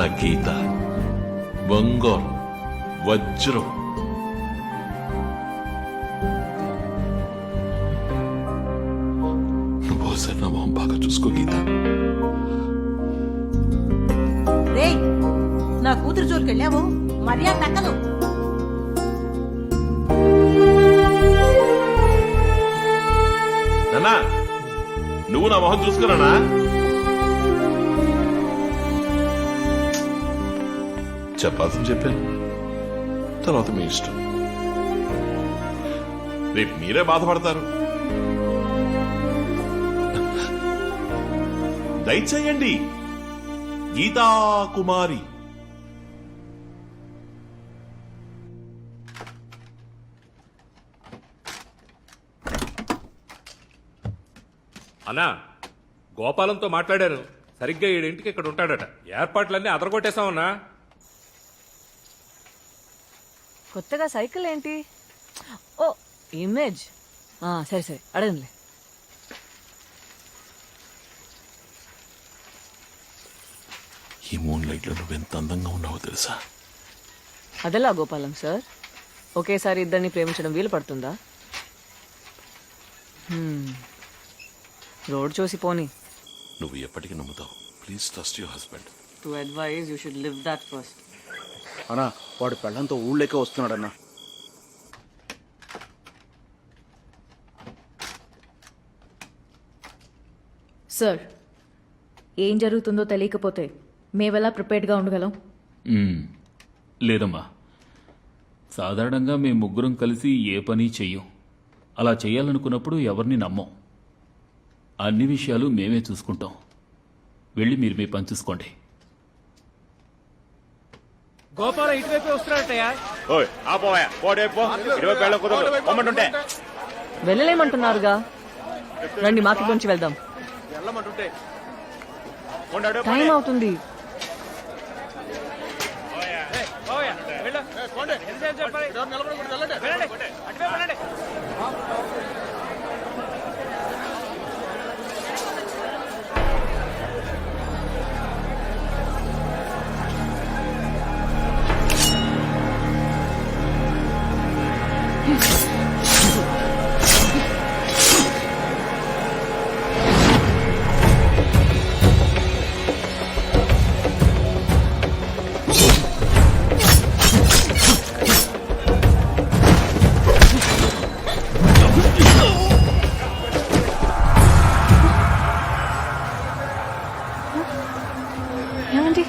నా గీత బంగారం వజ్రం. నువ్వు ఒకసారి నా మొహం బాగా చూసుకో గీత. రేయ్, నా కూతురు జోలికెళ్ళావు మర్యాద తక్కదు. నాన్నా నువ్వు నా మొహం చూసుకున్నానా? చెప్పాల్సింది చెప్పాను, తర్వాత మీ ఇష్టం. రేపు మీరే బాధపడతారు. దయచేయండి గీతా కుమారి. అన్నా, గోపాలంతో మాట్లాడాను. సరిగ్గా 7 ఇక్కడ ఉంటాడట. ఏర్పాట్లన్నీ అదరగొట్టేశామన్నా. కొత్తగా సైకిల్ ఏంటి? ఓ ఇమేజ్. సరే సరే అడగండి. ఈ మూన్ లైట్ లో నువ్వెంత అందంగా ఉన్నావో తెలుసా? అదెలా గోపాలం సార్? ఒకేసారి ఇద్దరిని ప్రేమించడం వీలు పడుతుందా? రోడ్ చూసి పోనీ. నువ్వు ఎప్పటికీ నమ్ముతావు. Please trust your husband. To advise you should live that first. అన్నా వాడు పెళ్ళంతో ఊళ్ళోకే వస్తున్నాడన్నా. సార్, ఏం జరుగుతుందో తెలియకపోతే మేమెలా ప్రిపేర్డ్గా ఉండగలం? లేదమ్మా, సాధారణంగా మేము ముగ్గురం కలిసి ఏ పని చెయ్యం. అలా చేయాలనుకున్నప్పుడు ఎవరిని నమ్మం. అన్ని విషయాలు మేమే చూసుకుంటాం. వెళ్ళి మీరు మీ పని చూసుకోండి. గోపాలం ఇటువైపే వస్తున్నాడటయ్యా. వెళ్ళలేమంటున్నారుగా, రండి మార్కెట్ నుంచి వెళ్దాం. టైం అవుతుంది. ఏమండి?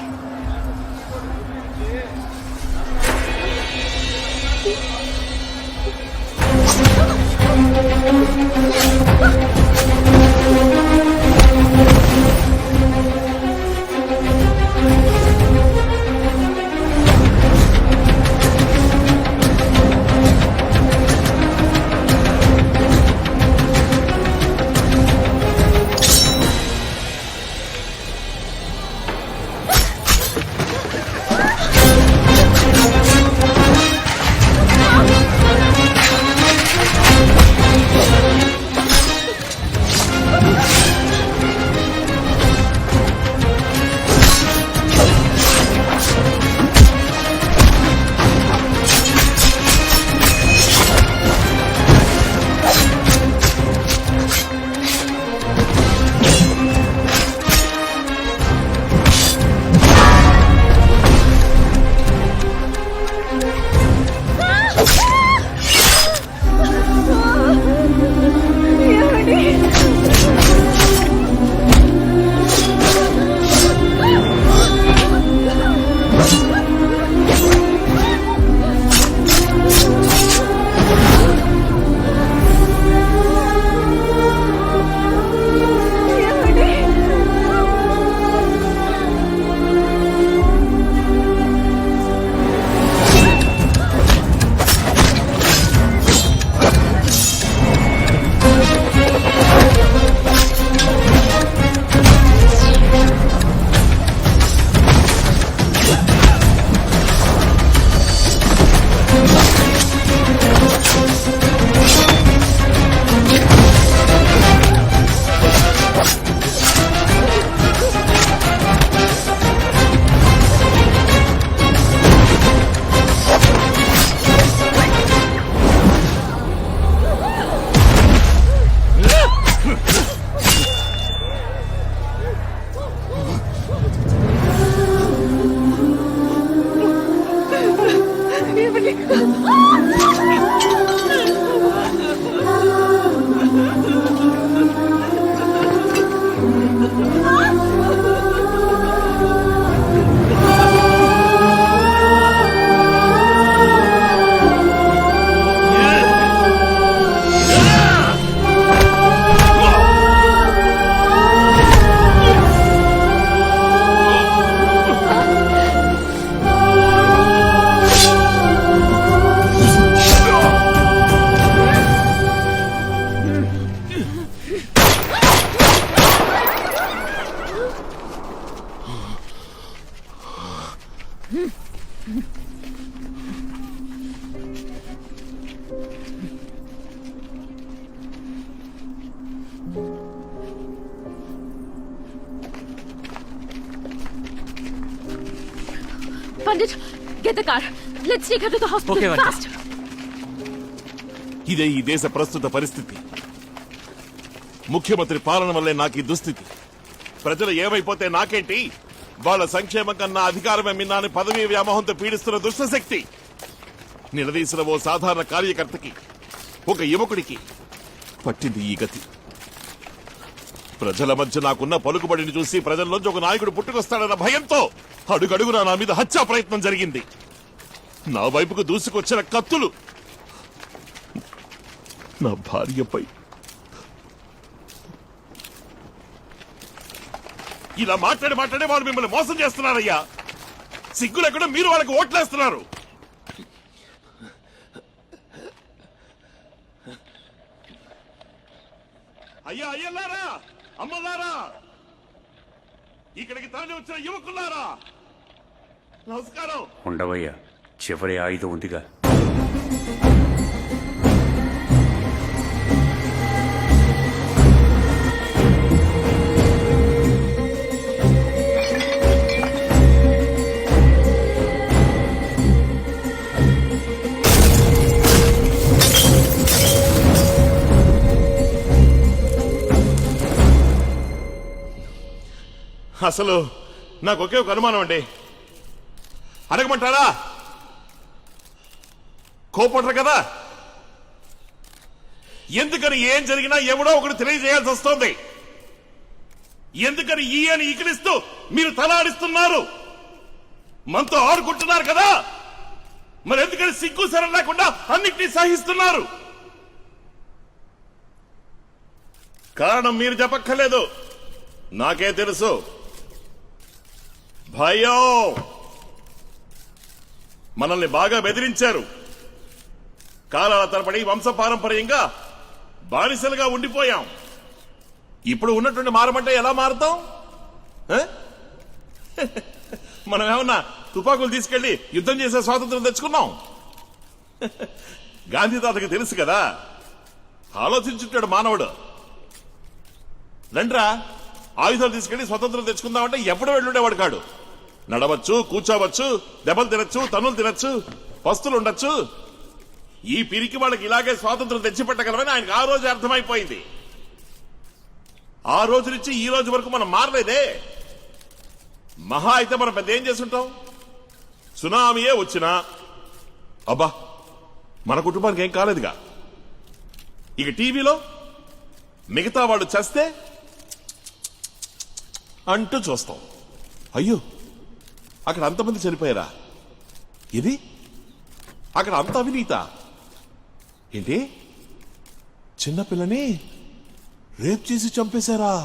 Pandit, get the car. Let's take her to the hospital Okay, Vanta. fast. ఇదే ఈ దేశ ప్రస్తుత పరిస్థితి. ముఖ్యమంత్రి పాలన వల్లే నాకు ఈ దుస్థితి. ప్రజలు ఏమైపోతే నాకేంటి, వాళ్ళ సంక్షేమం కన్నా అధికారమే మిన్నాని పదవీ వ్యామోహంతో పీడిస్తున్న దుష్టశక్తి నిలదీసిన ఓ సాధారణ కార్యకర్తకి, ఒక యువకుడికి పట్టింది ఈ గతి. ప్రజల మధ్య నాకున్న పలుకుబడిని చూసి ప్రజల్లోంచి ఒక నాయకుడు పుట్టుకొస్తాడన్న భయంతో అడుగడుగునా నా మీద హత్యా ప్రయత్నం జరిగింది. నా వైపుకు దూసుకొచ్చిన కత్తులు నా భార్యపై. ఇలా మాట్లాడే వాళ్ళు మిమ్మల్ని మోసం చేస్తున్నారయ్యా. సిగ్గులేకుండా మీరు వాళ్ళకి ఓట్లేస్తున్నారు. అయ్యా అయ్యలారా, అమ్మలారా, ఇక్కడికి తరలి వచ్చిన యువకులారా, నమస్కారం. ఉండవయ్యా, చివరి ఆయుధం ఉందిగా. అసలు నాకు ఒకే ఒక అనుమానం అండి. అడగమంటారా? కోపడరు కదా? ఎందుకని ఏం జరిగినా ఎవడో ఒకటి తెలియజేయాల్సి వస్తోంది. ఎందుకని ఈ అని ఈకిలిస్తూ మీరు తలాడిస్తున్నారు? మనతో ఆడుకుంటున్నారు కదా, మరి ఎందుకని సిగ్గు సరం లేకుండా అన్నిటినీ సహిస్తున్నారు? కారణం మీరు చెప్పక్కర్లేదు, నాకే తెలుసు. భయం. మనల్ని బాగా బెదిరించారు. కాలాల తరబడి వంశపారంపర్యంగా బానిసలుగా ఉండిపోయాం. ఇప్పుడు ఉన్నటువంటి మారమంటే ఎలా మారుతాం? మనం ఏమన్నా తుపాకులు తీసుకెళ్లి యుద్ధం చేసే స్వాతంత్రం తెచ్చుకున్నాం? గాంధీ తాతకి తెలుసు కదా, ఆలోచించుంటాడు మానవుడు. రండ్రా, ఆయుధాలు తీసుకెళ్లి స్వతంత్రం తెచ్చుకుందామంటే ఎప్పుడు వెళ్ళుండేవాడు కాడు. నడవచ్చు, కూర్చోవచ్చు, దెబ్బలు తినచ్చు, తన్నులు తినచ్చు, పస్తులు ఉండొచ్చు. ఈ పిరికి వాళ్ళకి ఇలాగే స్వాతంత్రం తెచ్చిపెట్టగలమని ఆయనకు ఆ రోజు అర్థమైపోయింది. ఆ రోజు నుంచి ఈ రోజు వరకు మనం మారలేదే. మహా అయితే మనం పెద్ద ఏం చేస్తుంటాం? సునామీయే వచ్చినా అబ్బా మన కుటుంబానికి ఏం కాలేదుగా. ఇక టీవీలో మిగతా వాళ్ళు చేస్తే అంటూ చూస్తాం. అయ్యో, అక్కడ అంతమంది చనిపోయారా? ఇది అక్కడ అంత అవినీత ఏంటి? చిన్నపిల్లని రేప్ చేసి చంపేశారా?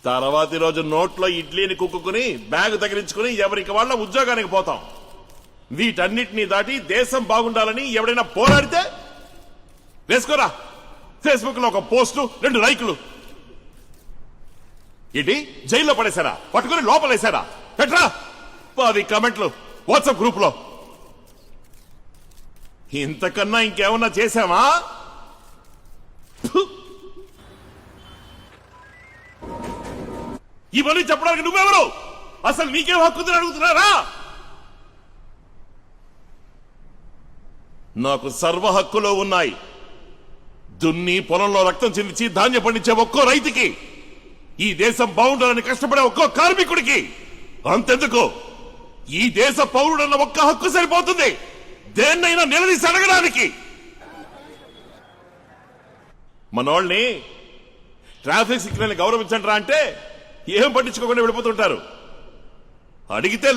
తర్వాతి రోజు నోట్లో ఇడ్లీని కుక్కుని బ్యాగ్ తగిలించుకుని ఎవరికి వాళ్ళ ఉద్యోగానికి పోతాం. వీటన్నిటినీ దాటి దేశం బాగుండాలని ఎవడైనా పోరాడితే వేసుకోరా ఫేస్బుక్ లో ఒక పోస్టు, 2 లైకులు. ఏంటి జైల్లో పడేశారా? పట్టుకుని లోపలేశారా? పెట్రా 10 కామెంట్లు వాట్సాప్ గ్రూప్ లో. ఇంతకన్నా ఇంకేమన్నా చేశామా? ఇవన్నీ చెప్పడానికి నువ్వెవరు? అసలు నీకేం హక్కు అడుగుతున్నారా? నాకు సర్వ హక్కులో ఉన్నాయి. దున్ని పొలంలో రక్తం చెందించి ధాన్యం పండించే ఒక్కో రైతుకి, ఈ దేశం బాగుండాలని కష్టపడే ఒక్కో కార్మికుడికి, అంతెందుకు ఈ దేశ పౌరుడన్న ఒక్క హక్కు సరిపోతుంది. దేన్నైనా నిలదీసి అడగడానికి. మనోళ్ళని ట్రాఫిక్ సిగ్నల్ గౌరవించండి రా అంటే ఏం పట్టించుకోకుండా వెళ్ళిపోతుంటారు. అడిగితే